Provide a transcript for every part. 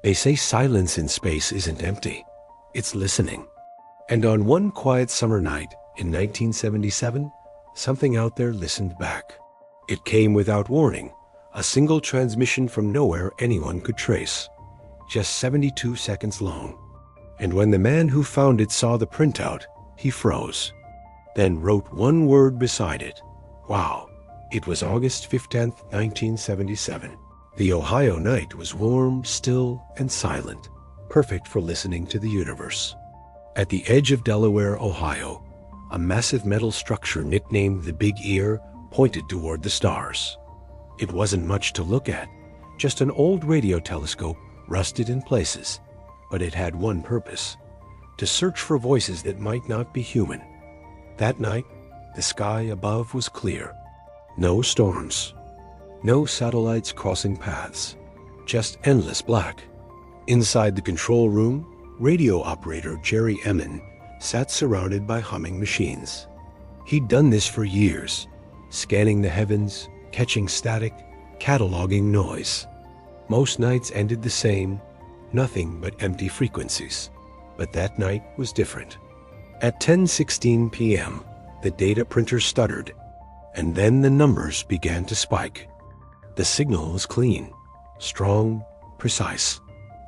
They say silence in space isn't empty. It's listening. And on one quiet summer night in 1977, something out there listened back. It came without warning, a single transmission from nowhere anyone could trace, just 72 seconds long. And when the man who found it saw the printout, he froze, then wrote one word beside it. Wow. It was August 15th, 1977. The Ohio night was warm, still, and silent, perfect for listening to the universe. At the edge of Delaware, Ohio, a massive metal structure nicknamed the Big Ear pointed toward the stars. It wasn't much to look at, just an old radio telescope rusted in places, but it had one purpose: to search for voices that might not be human. That night, the sky above was clear. No storms, no satellites crossing paths, just endless black. Inside the control room, radio operator Jerry Emin sat surrounded by humming machines. He'd done this for years, scanning the heavens, catching static, cataloging noise. Most nights ended the same, nothing but empty frequencies. But that night was different. At 10:16 p.m., the data printer stuttered, and then the numbers began to spike. The signal was clean, strong, precise.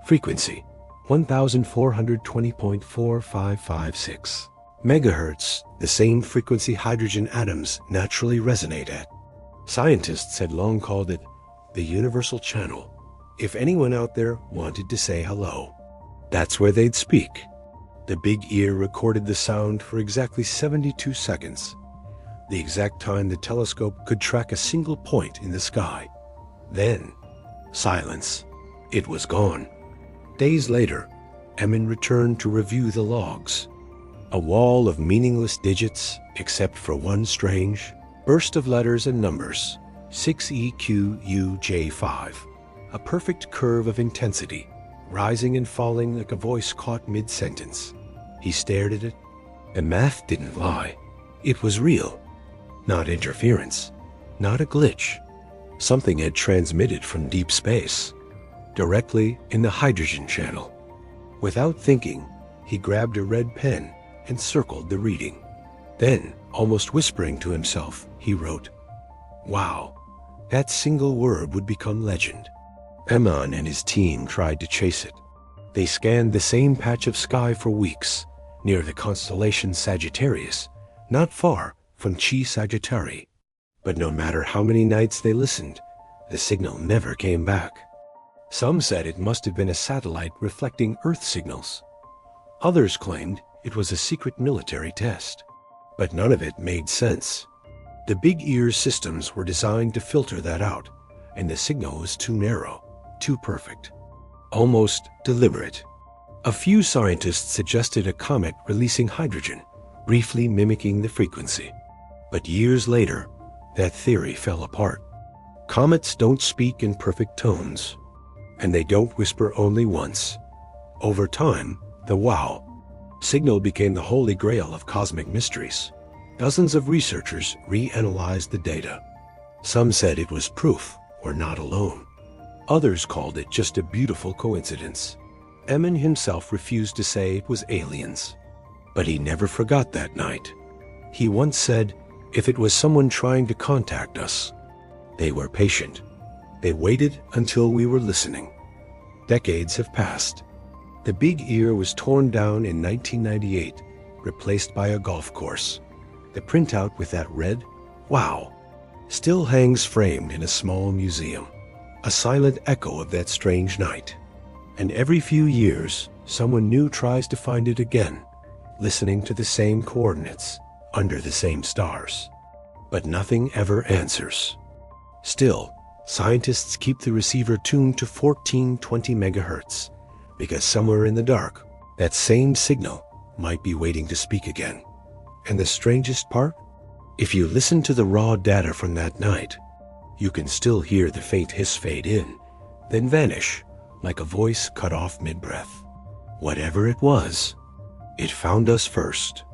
Frequency, 1420.4556 megahertz, the same frequency hydrogen atoms naturally resonate at. Scientists had long called it the universal channel. If anyone out there wanted to say hello, that's where they'd speak. The Big Ear recorded the sound for exactly 72 seconds, the exact time the telescope could track a single point in the sky. Then, silence. It was gone. Days later, Emin returned to review the logs. A wall of meaningless digits, except for one strange burst of letters and numbers, 6EQUJ5, a perfect curve of intensity, rising and falling like a voice caught mid-sentence. He stared at it. The math didn't lie. It was real. Not interference, not a glitch. Something had transmitted from deep space, directly in the hydrogen channel. Without thinking, he grabbed a red pen and circled the reading. Then, almost whispering to himself, he wrote, "Wow, that single word would become legend." Emin and his team tried to chase it. They scanned the same patch of sky for weeks, near the constellation Sagittarius, not far from Chi Sagittarii. But no matter how many nights they listened, the signal never came back. Some said it must have been a satellite reflecting Earth signals. Others claimed it was a secret military test. But none of it made sense. The Big Ear's systems were designed to filter that out, and the signal was too narrow, too perfect, almost deliberate. A few scientists suggested a comet releasing hydrogen, briefly mimicking the frequency. But years later, that theory fell apart. Comets don't speak in perfect tones, and they don't whisper only once. Over time, the wow signal became the holy grail of cosmic mysteries. Dozens of researchers reanalyzed the data. Some said it was proof we're not alone. Others called it just a beautiful coincidence. Emin himself refused to say it was aliens. But he never forgot that night. He once said, if it was someone trying to contact us, they were patient. They waited until we were listening. Decades have passed. The Big Ear was torn down in 1998, replaced by a golf course. The printout with that red "Wow" still hangs framed in a small museum, a silent echo of that strange night. And every few years, someone new tries to find it again, listening to the same coordinates, under the same stars. But nothing ever answers. Still, scientists keep the receiver tuned to 1420 megahertz, because somewhere in the dark, that same signal might be waiting to speak again. And the strangest part? If you listen to the raw data from that night, you can still hear the faint hiss fade in, then vanish, like a voice cut off mid-breath. Whatever it was, it found us first.